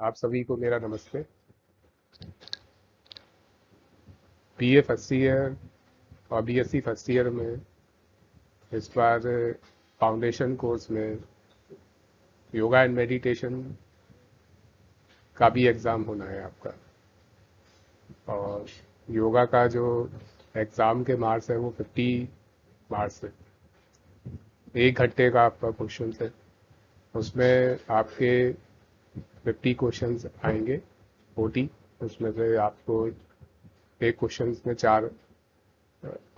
आप सभी को मेरा नमस्ते। बीए फर्स्ट ईयर और बीएससी फर्स्ट ईयर में इस बार फाउंडेशन कोर्स में योगा एंड मेडिटेशन का भी एग्ज़ाम होना है आपका। और योगा का जो एग्ज़ाम के मार्क्स है वो 50 मार्क्स है। 1 घंटे का आपका क्वेश्चन है। उसमें आपके 50 क्वेश्चंस आएंगे 40। उसमें से आपको एक क्वेश्चन में 4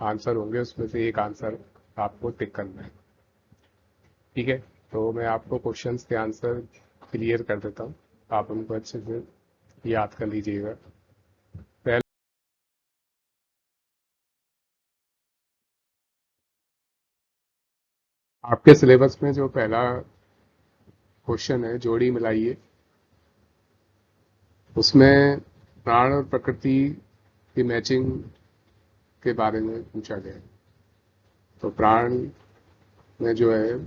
आंसर होंगे, उसमें से एक आंसर आपको टिक करना है। ठीक है, तो मैं आपको क्वेश्चंस के आंसर क्लियर कर देता हूँ, आप उनको अच्छे से याद कर लीजिएगा। पहले आपके सिलेबस में जो पहला क्वेश्चन है जोड़ी मिलाइए, उसमें प्राण और प्रकृति की मैचिंग के बारे में पूछा गया है। तो प्राण में जो है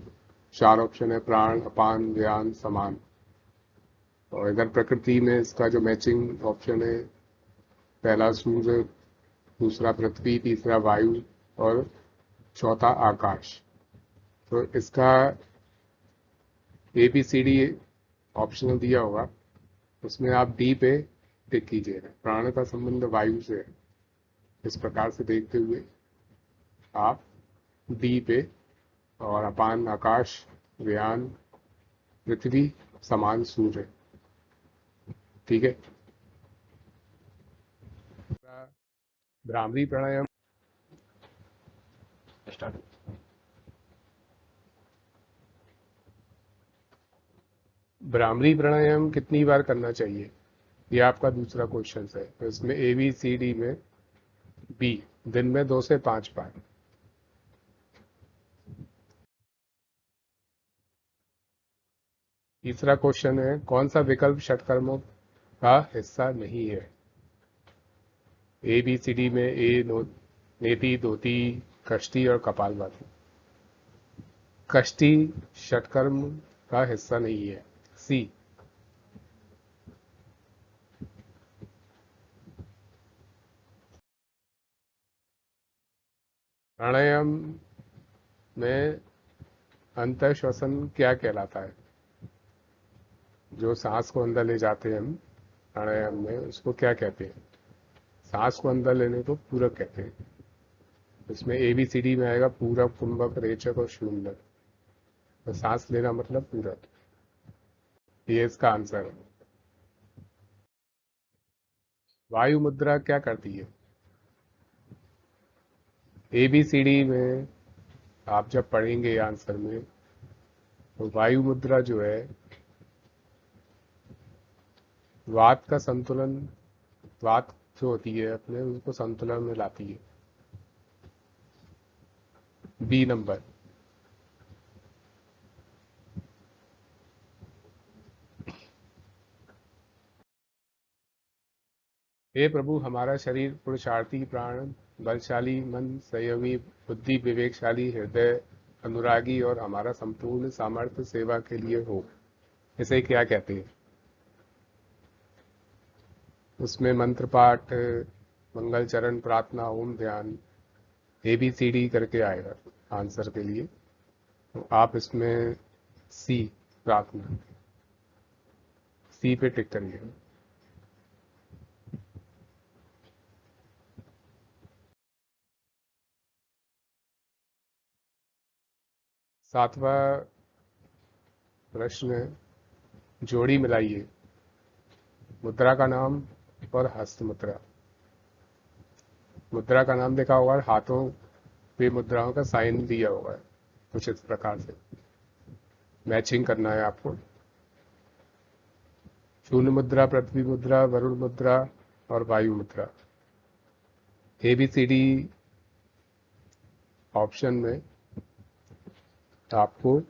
4 ऑप्शन है, प्राण, अपान, व्यान, समान। और इधर प्रकृति में इसका जो मैचिंग ऑप्शन है, पहला सूर्य, दूसरा पृथ्वी, तीसरा वायु और चौथा आकाश। तो इसका A B C D optional दिया होगा, उसमें आप डी पे टिक कीजिएगा। प्राण का संबंध वायु से है, इस प्रकार से देखते हुए आप डी पे, और अपान आकाश, व्यान पृथ्वी, समान सूर्य। ठीक है, भ्रामरी प्राणायाम स्टार्ट। भ्रामरी प्राणायाम कितनी बार करना चाहिए, ये आपका दूसरा क्वेश्चन है। तो इसमें ए बी सी डी में बी, दिन में 2 से 5 बार। तीसरा क्वेश्चन है, कौन सा विकल्प षटकर्मों का हिस्सा नहीं है। ए बी सी डी में नेति, धोती, कश्ती और कपालभाति। कश्ती षटकर्म का हिस्सा नहीं है, सी। प्राणायाम में अंतर श्वसन क्या कहलाता है। जो सांस को अंदर ले जाते हैं हम प्राणायाम में, उसको क्या कहते हैं। सांस को अंदर लेने को पूरक कहते हैं। इसमें ए बी सी डी में आएगा पूरक, कुंभक, रेचक और शुंडक। तो सांस लेना मतलब पूरक, ये इसका आंसर है। वायु मुद्रा क्या करती है। ए बी सी डी में आप जब पढ़ेंगे आंसर में, तो वायु मुद्रा जो है वात का संतुलन, वात जो होती है अपने उसको संतुलन में लाती है। B number. हे प्रभु, हमारा शरीर पुरुषार्थी, प्राण बलशाली, मन संयमी, बुद्धि विवेकशाली, हृदय अनुरागी और हमारा संपूर्ण सामर्थ्य सेवा के लिए हो, इसे क्या कहते हैं। उसमें मंत्र पाठ, मंगल चरण, प्रार्थना, ओम ध्यान, ए बी सी डी करके आएगा आंसर के लिए। तो आप इसमें सी, प्रार्थना, सी पे टिक करिए। 7वां प्रश्न है, जोड़ी मिलाइए मुद्रा का नाम और हस्त मुद्रा। मुद्रा का नाम देखा होगा, हाथों पे मुद्राओं का साइन दिया होगा कुछ इस प्रकार से। मैचिंग करना है आपको। शून्य मुद्रा, पृथ्वी मुद्रा, वरुण मुद्रा और वायु मुद्रा। A B C D option में आपको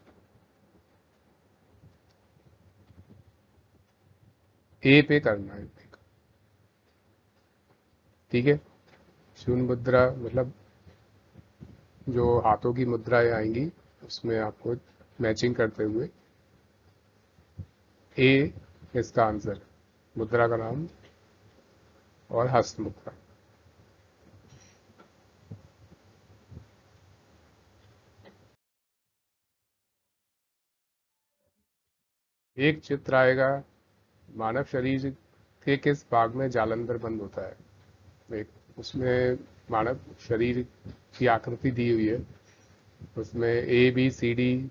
ए पे करना है। ठीक है, शून्य मुद्रा मतलब जो हाथों की मुद्राएं आएंगी, उसमें आपको मैचिंग करते हुए ए इसका आंसर मुद्रा का नाम और हस्त मुद्रा। एक चित्र आएगा, मानव शरीर के किस भाग में जालंधर बंद होता है। एक उसमें मानव शरीर की आकृति दी हुई है, उसमें ए बी सी डी।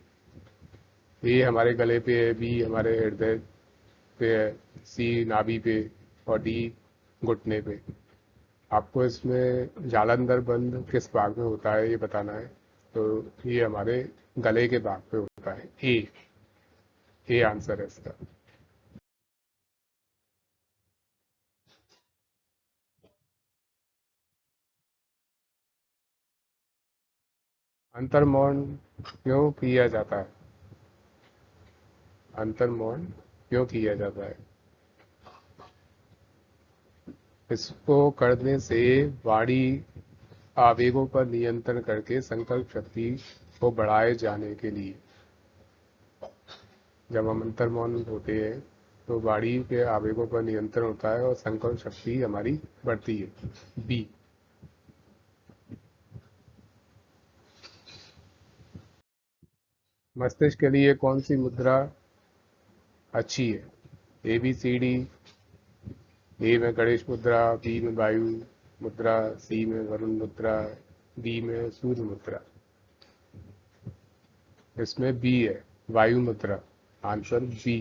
ए हमारे गले पे है, बी हमारे हृदय पे है, सी नाभि पे और डी घुटने पे। आपको इसमें जालंधर बंद किस भाग में होता है ये बताना है। तो ये हमारे गले के भाग पे होता है। ए आंसर है इसका। अंतर्मौन क्यों किया जाता है? अंतर्मौन क्यों किया जाता है? इसको करने से वाणी आवेगों पर नियंत्रण करके संकल्प शक्ति को बढ़ाए जाने के लिए। जब हम अंतर्मौन होते हैं तो वाणी के आवेगों पर नियंत्रण होता है और संकल्प शक्ति हमारी बढ़ती है। बी। मस्तिष्क के लिए कौन सी मुद्रा अच्छी है? ए बी सी डी। ए में गणेश मुद्रा, बी में वायु मुद्रा, सी में वरुण मुद्रा, डी में सूर्य मुद्रा। इसमें बी है, वायु मुद्रा। Answer B.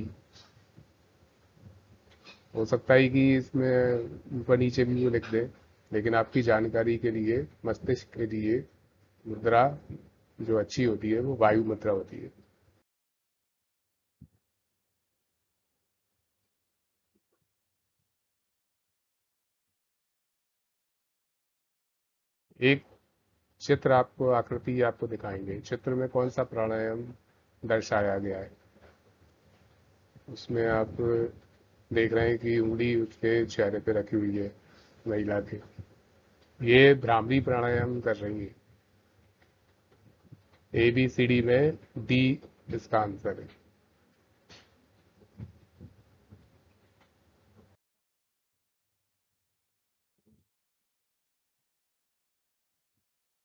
हो सकता है कि इसमें ऊपर नीचे भी वो लिख दे, लेकिन आपकी जानकारी के लिए मस्तिष्क के लिए मुद्रा जो अच्छी होती है वो वायु मुद्रा होती है। एक चित्र आपको, आकृति आपको दिखाएंगे। चित्र में कौन सा प्राणायाम दर्शाया गया है? उसमें आप देख रहे हैं कि उंगली उसके चेहरे पे रखी हुई है महिला के। ये भ्रामरी प्राणायाम कर रही है। ए बी सी डी में डी इसका आंसर है।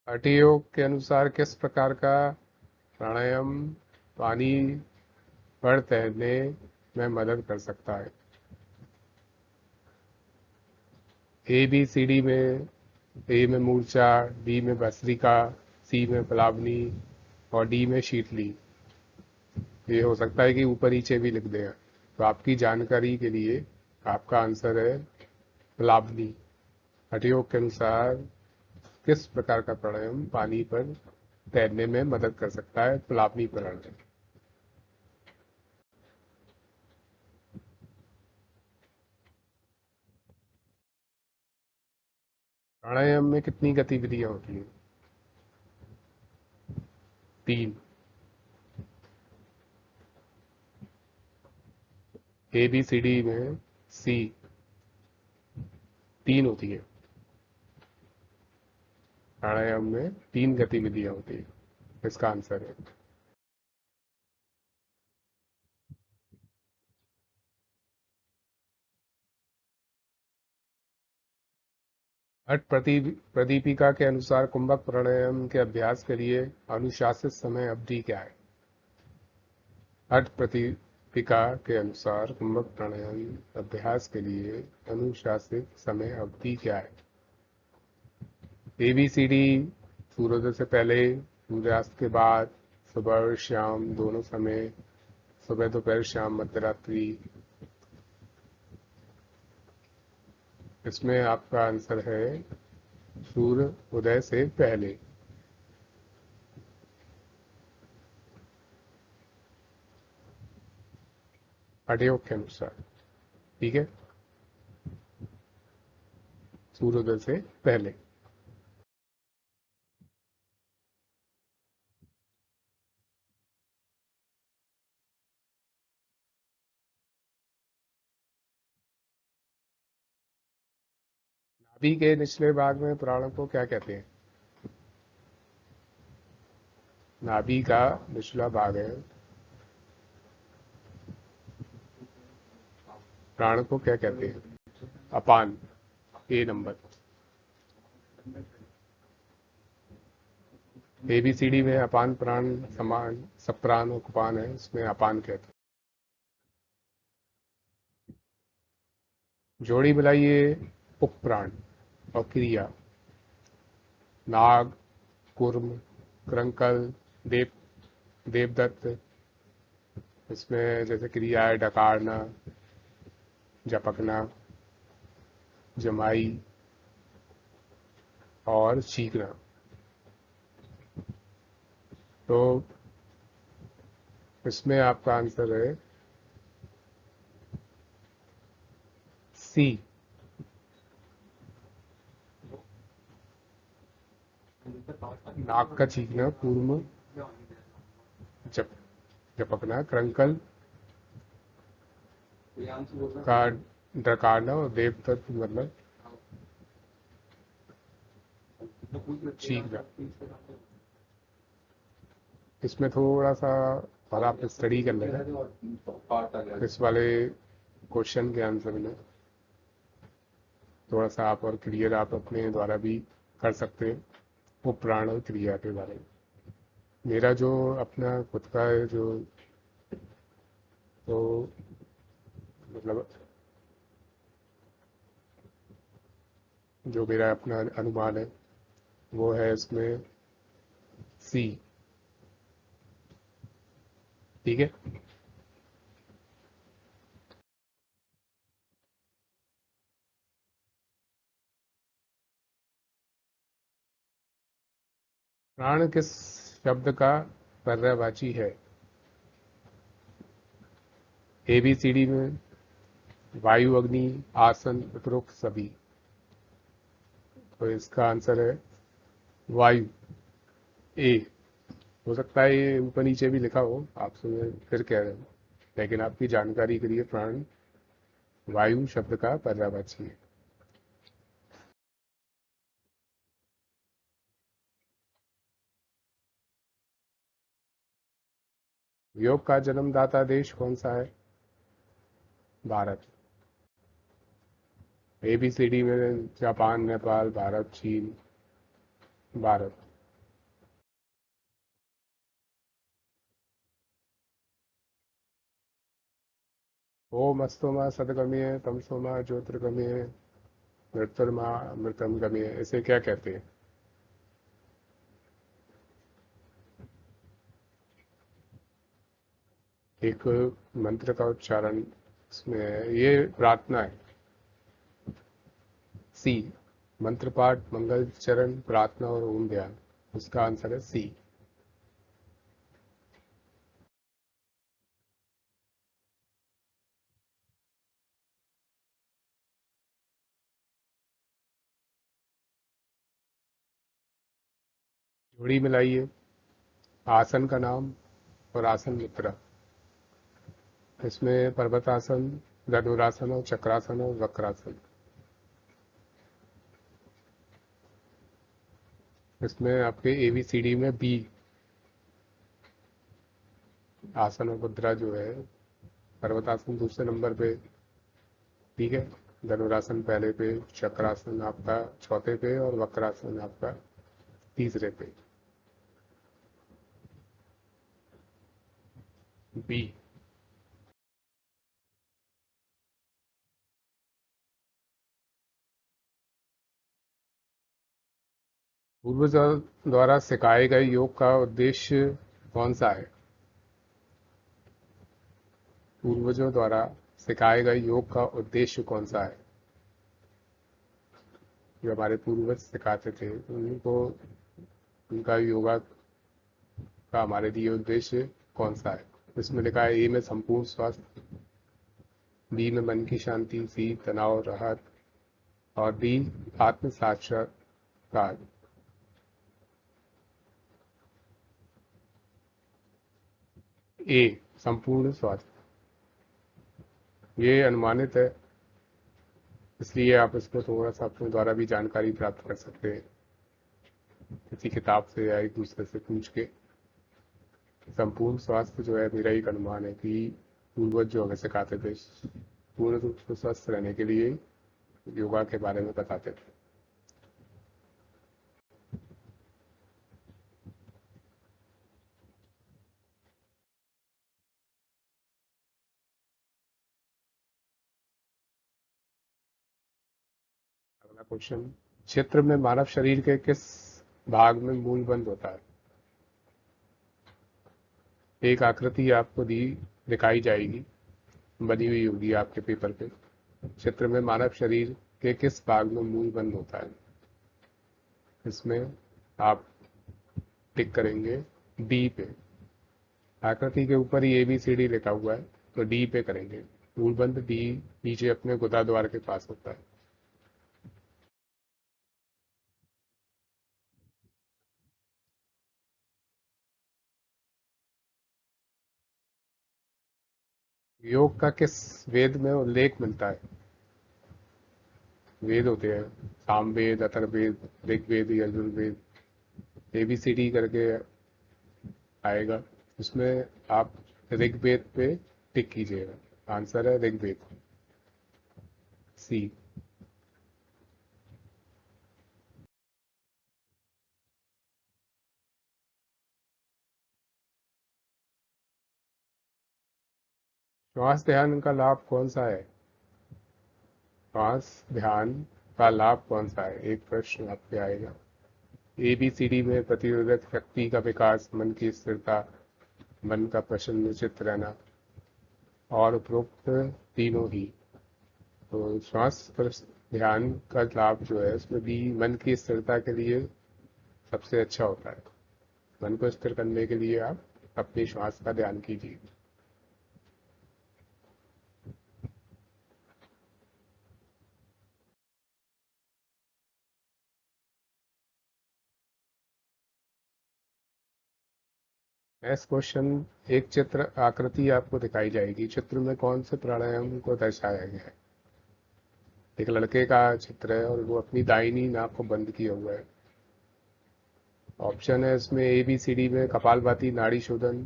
हठयोग के अनुसार किस प्रकार का प्राणायाम पानी पर तैरने में मदद कर सकता है? ए बी सी डी में ए में मूर्छा, बी में भस्त्रिका, सी में प्लावनी और डी में शीतली। ये हो सकता है कि ऊपर नीचे भी लिख दें। तो आपकी जानकारी के लिए आपका आंसर है प्लावनी। हठयोग के अनुसार किस प्रकार का प्राणायाम पानी पर तैरने में मदद कर सकता है? प्लावनी प्राणायाम। प्राणायाम में कितनी गतिविधियां होती हैं? 3। ए बी सी डी में सी 3 होती है। प्राणायाम में 3 गतिविधियां होती है। इसका आंसर है। हठ प्रदीपिका के अनुसार कुंभक प्राणायाम के अभ्यास के लिए अनुशासित समय अवधि क्या है? हठ प्रदीपिका के अनुसार कुंभक प्राणायाम अभ्यास के लिए अनुशासित समय अवधि क्या है? ए बी सी डी सूर्योदय से पहले, सूर्यास्त के बाद, सुबह और शाम दोनों समय, सुबह दोपहर शाम मध्यरात्रि। इसमें आपका आंसर है सूर्य उदय से पहले। हठयोग के अनुसार, ठीक है, सूर्योदय से पहले। नाभि के निचले भाग में प्राणों को क्या कहते हैं? नाभि का निचला भाग है प्राण को क्या कहते हैं? अपान, ए नंबर। ABCD में अपान प्राण समान सप्राण और कुपान है, इसमें अपान कहते हैं। जोड़ी मिलाइए उपप्राण और क्रिया। नाग, कुर्म, क्रंकल, देव देवदत्त। इसमें जैसे क्रिया है डकारना, झपकना, जमाई और चीखना। तो इसमें आपका आंसर है सी। नाक का चीखना, कूर्म, जप झपकना, क्रंकल का डकारना और देवदत्त मतलब चीखना। इसमें थोड़ा सा और आप स्टडी कर लें इस वाले क्वेश्चन के आंसर में, थोड़ा सा आप और क्लियर आप अपने द्वारा भी कर सकते हैं वो प्राण और क्रिया के बारे में। मेरा जो अपना खुद का है जो, तो मतलब जो मेरा अपना अनुमान है वो है इसमें सी। ठीक है। प्राण किस शब्द का पर्यायवाची है? ABCD में वायु, अग्नि, आसन, उपरोक्त सभी। तो इसका आंसर है वायु, ए। हो सकता है ये ऊपर नीचे भी लिखा हो, आपसे मैं फिर कह रहा हूँ, लेकिन आपकी जानकारी के लिए प्राण वायु शब्द का पर्यायवाची है। योग का जन्मदाता देश कौन सा है? भारत। ABCD में जापान, नेपाल, भारत, चीन, भारत। ओम अस्तोमा सदगमय तमसोमा ज्योतिर्गमय मृत्युर्मा अमृतम गमय, इसे क्या कहते हैं? एक मंत्र का उच्चारण इसमें है, ये प्रार्थना है। सी। मंत्र पाठ, मंगल चरण, प्रार्थना और ओम ध्यान। उसका आंसर है सी। जोड़ी मिलाइए आसन का नाम और आसन मुद्रा। इसमें पर्वतासन, धनुरासन और चक्रासन और वक्रासन। इसमें आपके ABCD में बी आसन और मुद्रा जो है, पर्वतासन दूसरे नंबर पे, ठीक है, धनुरासन पहले पे, चक्रासन आपका चौथे पे और वक्रासन आपका तीसरे पे। बी। पूर्वजों द्वारा सिखाए गए योग का उद्देश्य कौन सा है? पूर्वजों द्वारा सिखाए गए योग का उद्देश्य कौन सा है? जो हमारे पूर्वज सिखाते थे उनको, उनका योगा का हमारे लिए उद्देश्य कौन सा है? इसमें लिखा है ए में संपूर्ण स्वास्थ्य, बी में मन की शांति, सी तनाव राहत और डी आत्म साक्षात्कार। ए संपूर्ण स्वास्थ्य, ये अनुमानित है, इसलिए आप इसको थोड़ा सा अपने द्वारा भी जानकारी प्राप्त कर सकते हैं किसी किताब से या एक दूसरे से पूछ के। संपूर्ण स्वास्थ्य जो है, मेरा एक अनुमान है कि पूर्वज जो हमें सिखाते थे पूर्ण रूप से स्वस्थ रहने के लिए योगा के बारे में बताते थे। अगला क्वेश्चन, क्षेत्र में मानव शरीर के किस भाग में मूल बंद होता है? एक आकृति आपको दिखाई जाएगी, बनी हुई होगी आपके पेपर पे। क्षेत्र में मानव शरीर के किस भाग में मूल बंद होता है? इसमें आप टिक करेंगे डी पे। आकृति के ऊपर ही ABCD लिखा हुआ है, तो डी पे करेंगे। मूलबंध डी नीचे अपने गुदा द्वार के पास होता है। योग का किस वेद में उल्लेख मिलता है? वेद होते हैं, सामवेद, अथर्ववेद, ऋग्वेद, यजुर्वेद, ABCD करके आएगा। उसमें आप ऋग्वेद पे टिक कीजिएगा। आंसर है ऋग्वेद, सी। श्वास ध्यान का लाभ कौन सा है? श्वास ध्यान का लाभ कौन सा है? एक प्रश्न आपके आएगा। ABCD में प्रतिरोधक शक्ति का विकास, मन की स्थिरता, मन का प्रसन्नचित्त रहना और उपरोक्त तीनों ही। तो श्वास पर ध्यान का लाभ जो है उसमें भी मन की स्थिरता के लिए सबसे अच्छा होता है। मन को स्थिर करने के लिए आप अपनी श्वास का ध्यान कीजिए। नेक्स्ट क्वेश्चन, एक चित्र आकृति आपको दिखाई जाएगी। चित्र में कौन से प्राणायाम को दर्शाया गया है? एक लड़के का चित्र है और वो अपनी दाहिनी नाक को बंद किया हुआ है। ऑप्शन है इसमें ABCD में कपालभाति, नाड़ी शोधन,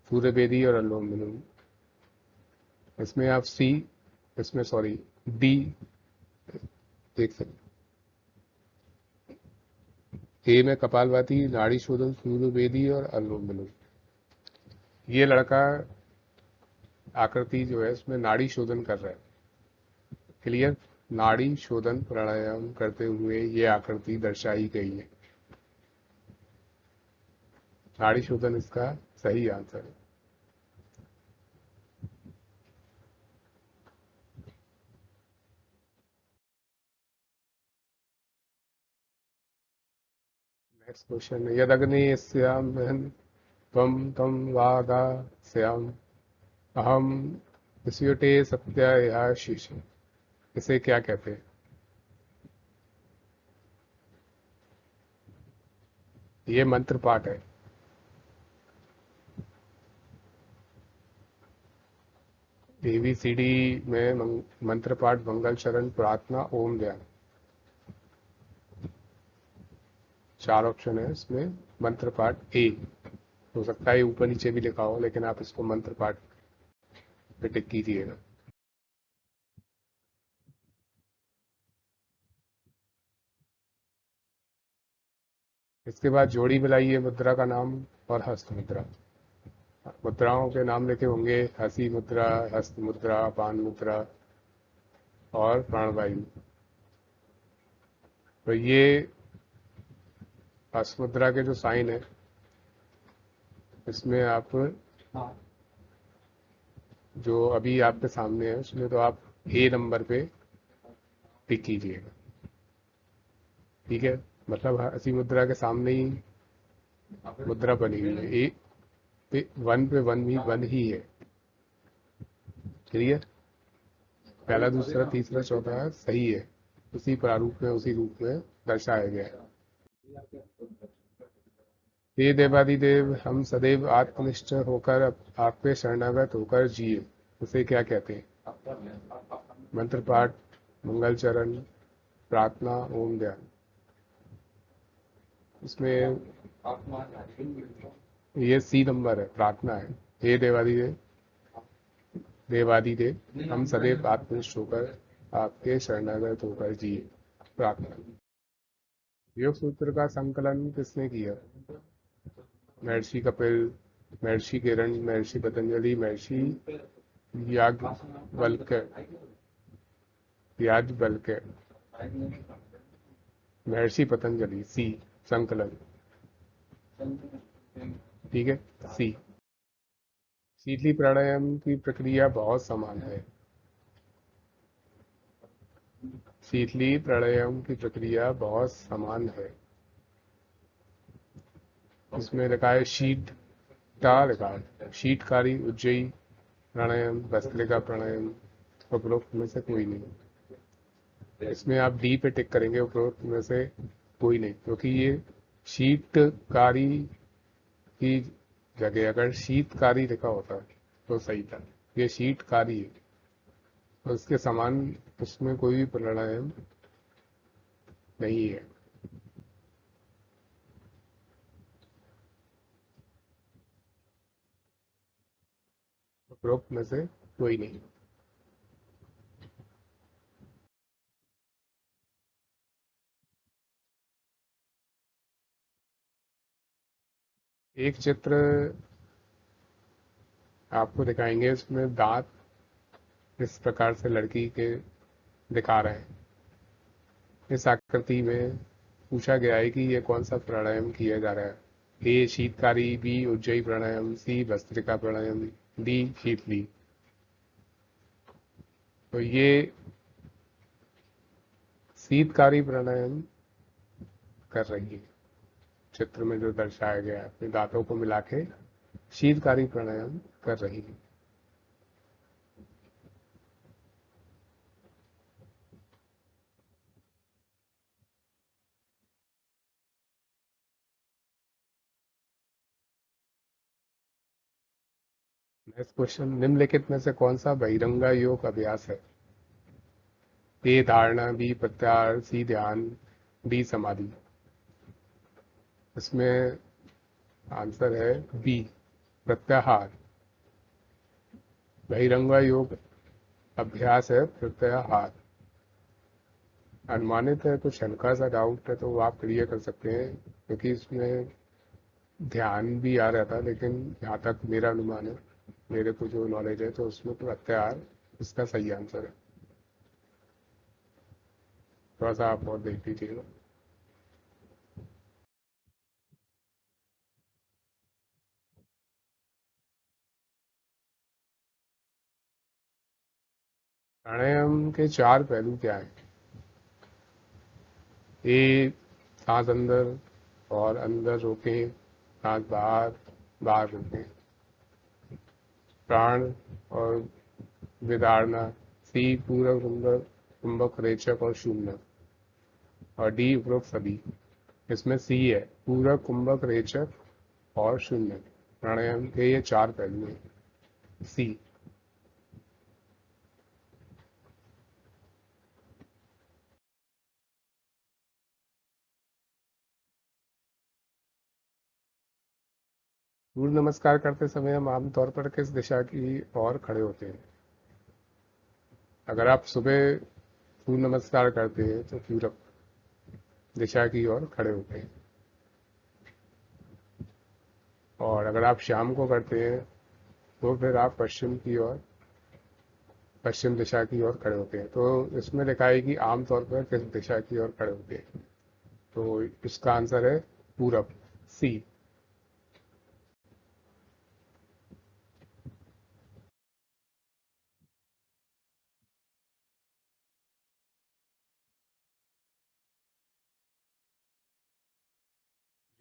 सूर्यभेदी और अनुलोम विलोम। इसमें आप सी, इसमें सॉरी डी देख सकते। ए में कपालभाति, नाड़ी शोधन, सूर्यभेदी और अनुलोम विलोम। ये लड़का आकृति जो है इसमें नाड़ी शोधन कर रहा है। क्लियर? नाड़ी शोधन प्राणायाम करते हुए ये आकृति दर्शाई गई है। नाड़ी शोधन इसका सही आंसर है। नेक्स्ट क्वेश्चन, यदग्नि स्याम त्वं तं वागास्याम अहम स्यूते सत्यायाशीष। इसे क्या कहते हैं? ये मंत्र पाठ है। ABCD में मंत्र पाठ, मंगल चरण, प्रार्थना, ओम ध्यान, 4 ऑप्शन है इसमें। मंत्र पाठ ए हो सकता है, ऊपर नीचे भी लिखा हो, लेकिन आप इसको मंत्र पाठ पे टिक कीजिएगा। इसके बाद जोड़ी मिलाइए मुद्रा का नाम और हस्त मुद्रा। मुद्राओं के नाम लिखे होंगे, हंसी मुद्रा, हस्त मुद्रा, पान मुद्रा और प्राणवायु। तो ये हस्त मुद्रा के जो साइन है इसमें आप जो अभी आपके सामने है उसमें तो आप ए नंबर पे टिक कीजिएगा। ठीक है? मतलब हंसी मुद्रा के सामने ही मुद्रा बनी हुई है। ए पे वन पे वन ही है। क्लियर? पहला, दूसरा, तीसरा, चौथा सही है। उसी प्रारूप में, उसी रूप में दर्शाया गया है। हे देवादिदेव, हम सदैव आत्मनिष्ठ होकर आप पे शरणागत होकर जिए। उसे क्या कहते हैं? मंत्र पाठ, मंगल चरण, प्रार्थना, ओम ध्यान। इसमें ये सी नंबर है, प्रार्थना है। हे देवादिदेव, देवादिदेव हम सदैव आत्मनिष्ठ होकर आपके शरणागत होकर जिए। प्रार्थना। योग सूत्र का संकलन किसने किया? महर्षि कपिल, महर्षि किरण, महर्षि पतंजलि, महर्षि याज्ञवल्क्य, याज्ञवल्क्य, महर्षि पतंजलि। सी संकलन। ठीक है, सी। शीतली प्राणायाम की प्रक्रिया बहुत समान है। शीतली प्राणायाम की प्रक्रिया बहुत समान है। इसमें लिखा है शीत टा लिखा है, शीतकारी, उज्जयी प्राणायाम, भस्त्रिका प्राणायाम। उपरोक्त में से कोई नहीं। इसमें आप डी पे टिक करेंगे, उपरोक्त में से कोई नहीं, क्योंकि ये शीतकारी की जगह अगर शीतकारी लिखा होता तो सही था। ये शीतकारी है, तो इसके समान उसमें कोई भी प्राणायाम नहीं है। उपरोक्त में से कोई नहीं। एक चित्र आपको दिखाएंगे, इसमें दांत इस प्रकार से लड़की के दिखा रहे हैं। इस आकृति में पूछा गया है कि यह कौन सा प्राणायाम किया जा रहा है। ए शीतकारी, बी उज्जयी प्राणायाम, सी भस्त्रिका प्राणायाम, डी शीतली। तो ये शीतकारी प्राणायाम कर रही है। चित्र में जो दर्शाया गया है, अपने दांतों को मिला के शीतकारी प्राणायाम कर रही है। नेक्स्ट क्वेश्चन, निम्नलिखित में से कौन सा बहिरंगा योग अभ्यास है? ए धारणा, बी प्रत्याहार, सी ध्यान, डी समाधि। इसमें आंसर है बी प्रत्याहार। बहिरंगा योग अभ्यास है प्रत्याहार। अनुमानित है, कुछ हल्का सा डाउट है तो वो आप क्लियर कर सकते हैं, क्योंकि इसमें ध्यान भी आ रहा था, लेकिन जहाँ तक मेरा अनुमान है, मेरे को जो नॉलेज है, तो उसमें प्रत्याहार इसका सही आंसर है। थोड़ा सा आप और देख लीजिएगा। प्राणायाम के चार पहलू क्या है? ए सांस अंदर और अंदर रोकें, सांस बाहर, बाहर रोकें। प्राण और विदारना। सी पूरक, कुंभक, कुंभक, रेचक और शून्य। और डी उपरोक्त सभी। इसमें सी है पूरक, कुंभक, रेचक और शून्य। प्राणायाम के ये चार पहलू हैं। सी। सूर्य नमस्कार करते समय हम आमतौर पर किस दिशा की ओर खड़े होते हैं? अगर आप सुबह सूर्य नमस्कार करते हैं तो पूरब दिशा की ओर खड़े होते हैं, और अगर आप शाम को करते हैं तो फिर आप पश्चिम की ओर, पश्चिम दिशा की ओर खड़े होते हैं। तो इसमें लिखा है कि आमतौर पर किस दिशा की ओर खड़े होते हैं, तो इसका आंसर है पूरब, सी।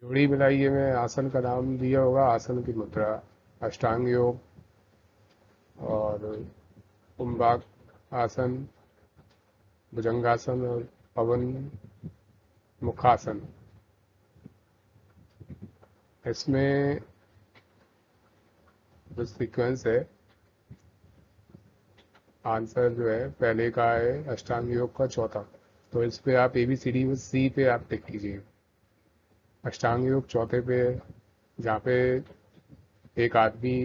जोड़ी मिलाइए में आसन का नाम दिया होगा, आसन की मुद्रा, अष्टांग योग और कुंभाक आसन, भुजंगासन और पवन मुखासन। इसमें जो सीक्वेंस है, आंसर जो है पहले का है अष्टांग योग का चौथा। तो इस पे आप ABCD में सी पे आप टिक कीजिए। अष्टांग योग चौथे पे है, जहाँ पे एक आदमी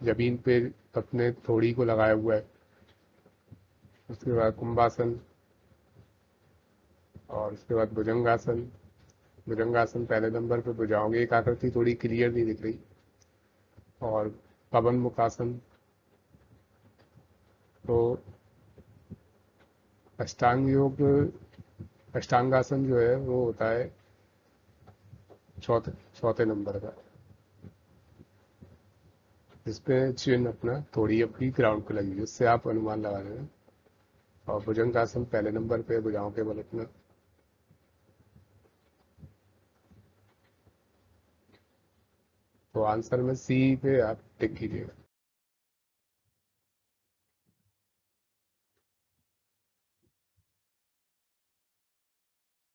जमीन पे अपने थोड़ी को लगाया हुआ है। उसके बाद कुंभासन और उसके बाद भुजंगासन। भुजंगासन पहले नंबर पे भुजाओं की एक आकृति थोड़ी क्लियर नहीं दिख रही। और पवन मुखासन। तो अष्टांग योग, अष्टांगासन जो है वो होता है चौथे चौथे नंबर का, जिसपे चिन्ह अपना थोड़ी अपनी ग्राउंड पे लगी, उससे आप अनुमान लगा लेना। और भुजंगासन पहले नंबर पे, भुजाओं के बल अपना। तो आंसर में सी पे आप टिक कीजिएगा।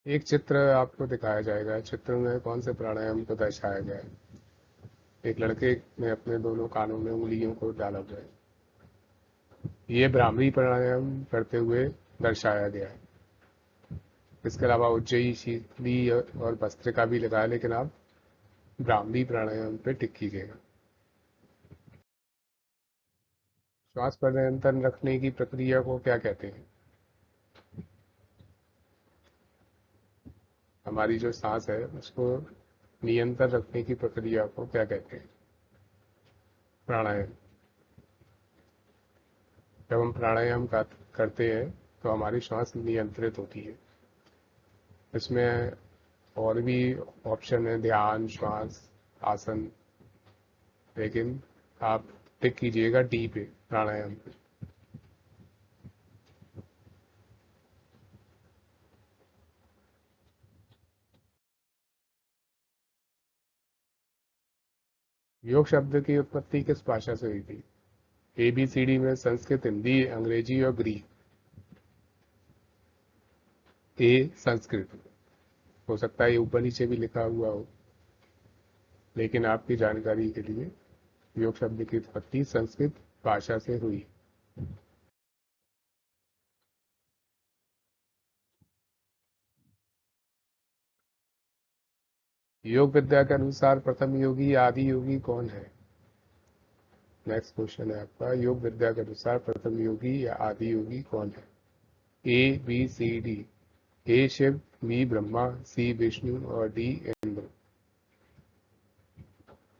एक चित्र आपको दिखाया जाएगा, चित्र में कौन से प्राणायाम को दर्शाया गया है। एक लड़के ने अपने दोनों कानों में उंगलियों को डाला हुआ है। ये ब्राह्मी प्राणायाम करते हुए दर्शाया गया है। इसके अलावा उज्जयी, शीतली और भस्त्रिका भी लगाया, लेकिन आप ब्राह्मी प्राणायाम पे टिक कीजिएगा। श्वास पर नियंत्रण रखने की प्रक्रिया को क्या कहते हैं? हमारी जो सांस है उसको नियंत्रण रखने की प्रक्रिया को क्या कहते हैं? प्राणायाम। जब हम प्राणायाम करते हैं तो हमारी श्वास नियंत्रित होती है। इसमें और भी ऑप्शन है, ध्यान, श्वास, आसन, लेकिन आप टिक कीजिएगा डी पे, प्राणायाम पे। योग शब्द की उत्पत्ति किस भाषा से हुई थी? ABCD में संस्कृत, हिंदी, अंग्रेजी और ग्रीक। ए संस्कृत। हो सकता है ये ऊपर नीचे भी लिखा हुआ हो, लेकिन आपकी जानकारी के लिए योग शब्द की उत्पत्ति संस्कृत भाषा से हुई। योग विद्या के अनुसार प्रथम योगी या आदि योगी कौन है? नेक्स्ट क्वेश्चन है आपका, योग विद्या के अनुसार प्रथम योगी या आदि योगी कौन है? ABCD। ए शिव, बी ब्रह्मा, सी विष्णु और डी इंद्र।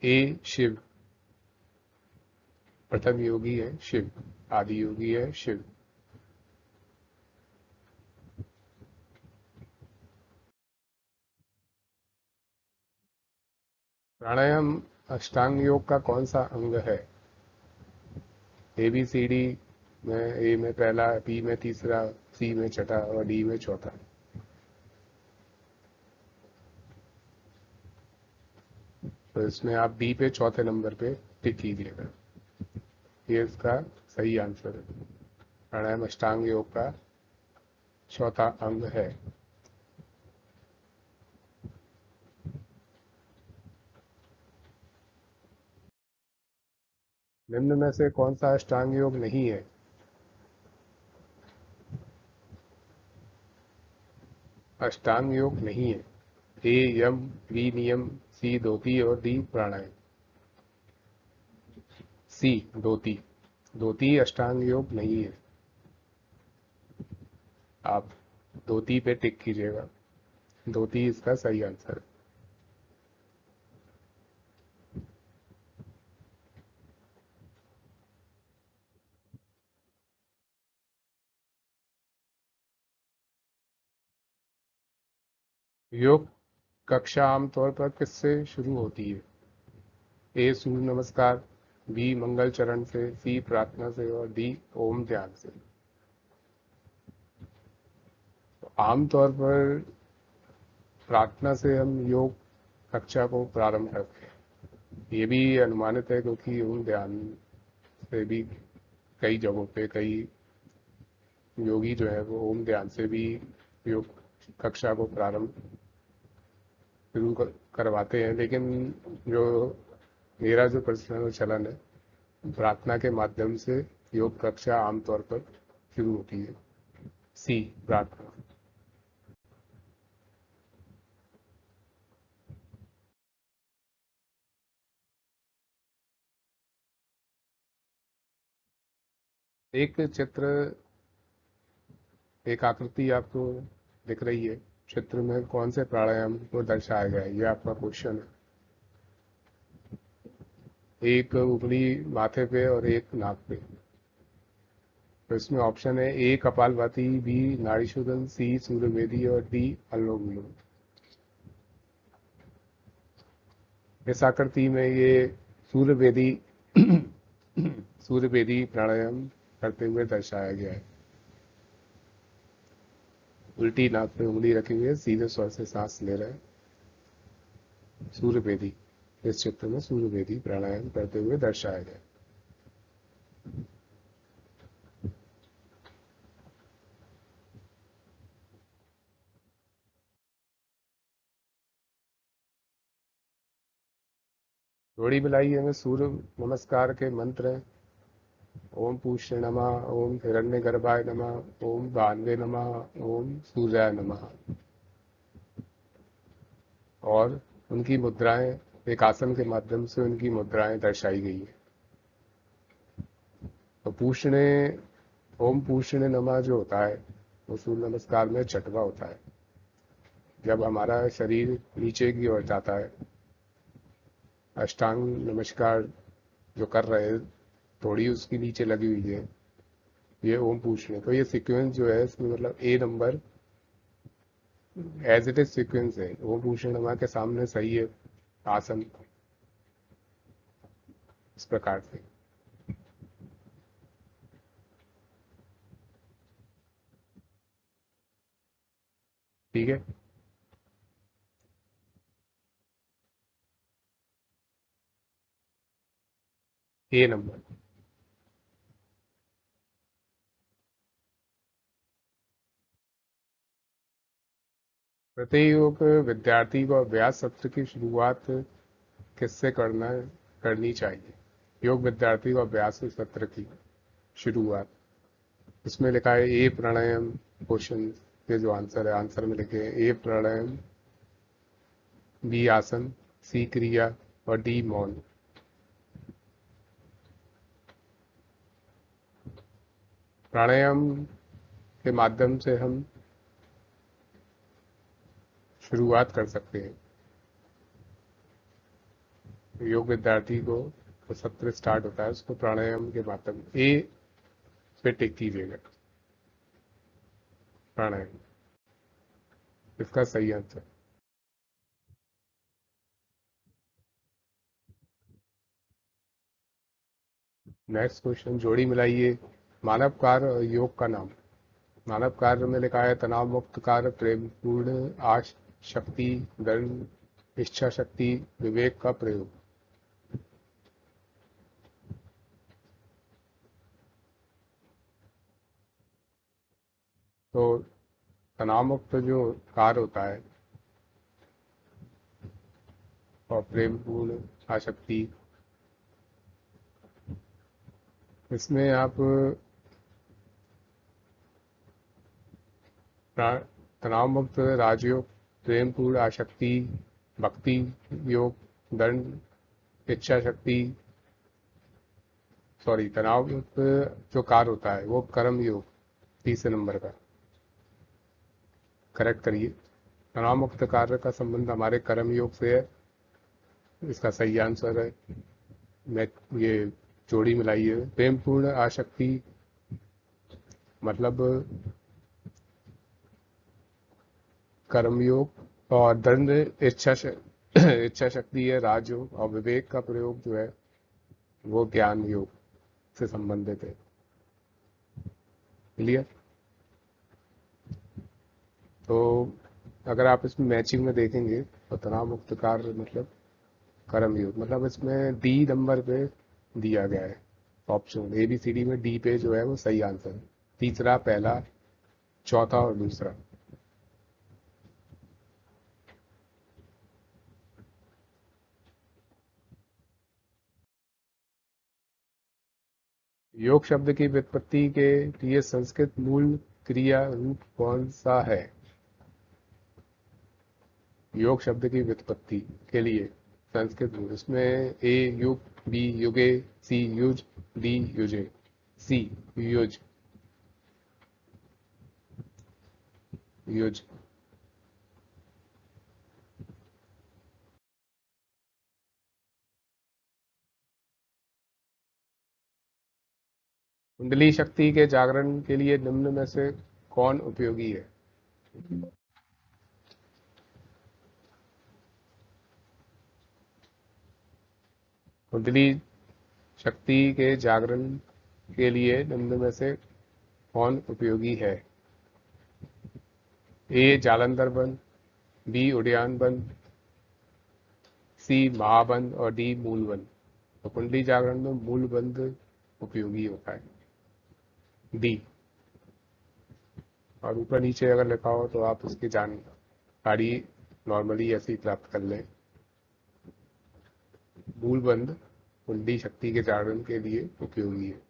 ए शिव, प्रथम योगी है शिव, आदि योगी है शिव। प्राणायाम अष्टांग योग का कौन सा अंग है? ABCD में ए में पहला, बी में तीसरा, सी में छठा और डी में चौथा। तो इसमें आप बी पे चौथे नंबर पे टिक कीजिएगा। ये इसका सही आंसर है। प्राणायाम अष्टांग योग का चौथा अंग है। निम्न में से कौन सा अष्टांग योग नहीं है? अष्टांग योग नहीं है। ए यम, बी नियम, सी धोती और डी प्राणायाम। सी धोती। धोती अष्टांग योग नहीं है। आप धोती पे टिक कीजिएगा। धोती इसका सही आंसर है। योग कक्षा आमतौर पर किससे शुरू होती है? ए सूर्य नमस्कार, बी मंगल चरण से, सी प्रार्थना से और डी ओम ध्यान से। तो आमतौर पर प्रार्थना से हम योग कक्षा को प्रारंभ करते हैं। ये भी अनुमानित है क्योंकि ओम ध्यान से भी कई जगहों पे कई योगी जो है वो ओम ध्यान से भी योग कक्षा को प्रारंभ शुरू करवाते हैं, लेकिन जो मेरा जो पर्सनल चलन है, प्रार्थना के माध्यम से योग कक्षा आमतौर पर शुरू होती है। सी प्रार्थना। एक चित्र, एक आकृति आपको दिख रही है, चित्र में कौन से प्राणायाम को दर्शाया गया है, ये आपका क्वेश्चन है। एक उंगली माथे पे और एक नाक पे। तो इसमें ऑप्शन है ए कपालभाति, बी नाड़ी शोधन, सी सूर्यवेदी और डी अनुलोम विलोम। इस आकृति में ये सूर्यवेदी सूर्यवेदी प्राणायाम करते हुए दर्शाया गया है। उल्टी नाक पे उंगली रखी हुई है, सीधे स्वर से सांस ले रहे हैं। सूर्यवेदी, इस चित्र में सूर्यवेदी प्राणायाम करते हुए दर्शाया गया है। जोड़ी मिलाइए में सूर्य नमस्कार के मंत्र हैं। ओम पूष्य नमः, ओम हिरण्य गर्भाय नमः, ओम भान्वे नमः, ओम सूर्याय नमः। और उनकी मुद्राएं, एक आसन के माध्यम से उनकी मुद्राएं दर्शाई गई है। तो पूषणे, ओम पूषणे नमः जो होता है वो सूर्य नमस्कार में छठवां होता है। जब हमारा शरीर नीचे की ओर जाता है, अष्टांग नमस्कार जो कर रहे हैं, थोड़ी उसकी नीचे लगी हुई है, ये ओम पूषणे। तो ये सीक्वेंस जो है इसमें मतलब a number as it is sequence है। ओम पूषणे नमः के सामने सही है आसन, इस प्रकार से। ठीक है। ए नंबर। प्रत्येक विद्यार्थी को अभ्यास सत्र की शुरुआत किससे करनी चाहिए? योग विद्यार्थी को अभ्यास सत्र की शुरुआत, इसमें लिखा है ए प्राणायाम। क्वेश्चन के जो आंसर है, आंसर में लिखे हैं ए प्राणायाम, बी आसन, सी क्रिया और डी मौन। प्राणायाम के माध्यम से हम शुरुआत कर सकते हैं। योग विद्यार्थी को तो सत्र स्टार्ट होता है उसको प्राणायाम के माध्यम, ए पे टिक कीजिएगा। प्राणायाम इसका सही आंसर। नेक्स्ट क्वेश्चन, जोड़ी मिलाइए मानव कार्य और योग का नाम। मानव कार्य में लिखा है तनाव मुक्त कार्य, प्रेम पूर्ण, आश शक्ति, दृढ़ इच्छा शक्ति, विवेक का प्रयोग। तो तनाव मुक्त जो कार्य होता है और प्रेम पूर्ण आशक्ति, इसमें आप तनाव मुक्त राजयोग, प्रेम पूर्ण आशक्ति, भक्ति योग, दंड इच्छा शक्ति, सॉरी तनाव मुक्त जो कार्य होता है वो कर्म योग, तीसरे नंबर का करेक्ट करिए। तनाव मुक्त कार्य का संबंध हमारे कर्म योग से है, इसका सही आंसर है। मैं ये जोड़ी मिलाई है। प्रेम पूर्ण आशक्ति मतलब कर्मयोग, और दंड इच्छा शक्ति है राजयोग, और विवेक का प्रयोग जो है वो ज्ञान योग से संबंधित है। क्लियर? तो अगर आप इसमें मैचिंग में देखेंगे तो तनाव मुक्त कार्य मतलब कर्म योग, मतलब इसमें डी नंबर पे दिया गया है option. A B C D में डी पे जो है वो सही आंसर है। तीसरा, पहला, चौथा और दूसरा। योग शब्द की व्युत्पत्ति के लिए संस्कृत मूल क्रिया रूप कौन सा है? योग शब्द की व्युत्पत्ति के लिए संस्कृत मूल, इसमें ए युग, बी युगे, सी युज, डी युजे। सी युज, युज। कुंडली शक्ति के जागरण के लिए निम्न में से कौन उपयोगी है? कुंडली शक्ति के जागरण के लिए निम्न में से कौन उपयोगी है? ए जालंधर बंद, बी उड़ियान बंद, सी महाबंद और डी मूल बंद। तो कुंडली जागरण में मूल बंद उपयोगी होता है, डी। और ऊपर नीचे अगर लिखा हो तो आप उसकी जानकारी नॉर्मली ऐसे ही प्राप्त कर लें। मूल बंद कुंडली शक्ति के जागरण के लिए उपयोगी है।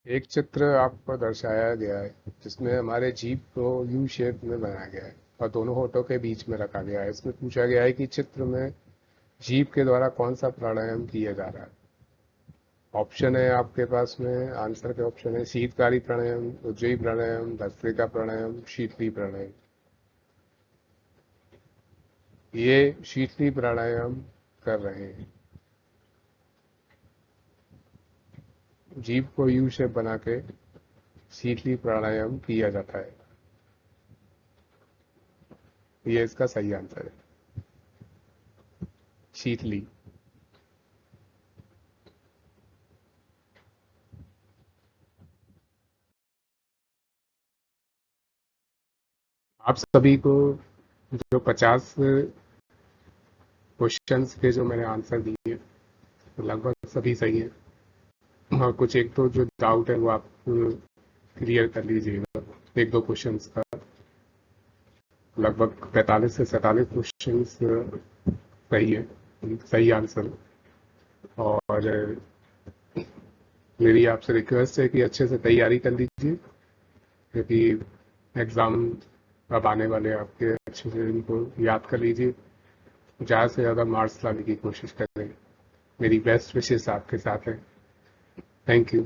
एक चित्र आपको दर्शाया गया है जिसमें हमारे जीभ को यू शेप में बनाया गया है और दोनों होठों के बीच में रखा गया है। इसमें पूछा गया है कि चित्र में जीभ के द्वारा कौन सा प्राणायाम किया जा रहा है। ऑप्शन है आपके पास में, आंसर के ऑप्शन है शीतकारी प्राणायाम, उज्जयी प्राणायाम, भस्त्रिका प्राणायाम, शीतली प्राणायाम। ये शीतली प्राणायाम कर रहे हैं। जीभ को यू शेप बना के शीतली प्राणायाम किया जाता है। ये इसका सही आंसर है, शीतली। आप सभी को जो 50 क्वेश्चंस के जो मैंने आंसर दिए लगभग सभी सही है। और कुछ एक तो जो डाउट है वो आप क्लियर कर लीजिएगा। एक दो क्वेश्चंस का लगभग 45 से 47 क्वेश्चंस सही है, सही आंसर। और मेरी आपसे रिक्वेस्ट है कि अच्छे से तैयारी कर लीजिए क्योंकि एग्ज़ाम अब आने वाले आपके। अच्छे से इनको याद कर लीजिए, ज़्यादा से ज़्यादा मार्क्स लाने की कोशिश करें। मेरी बेस्ट विशेष आपके साथ है। Thank you.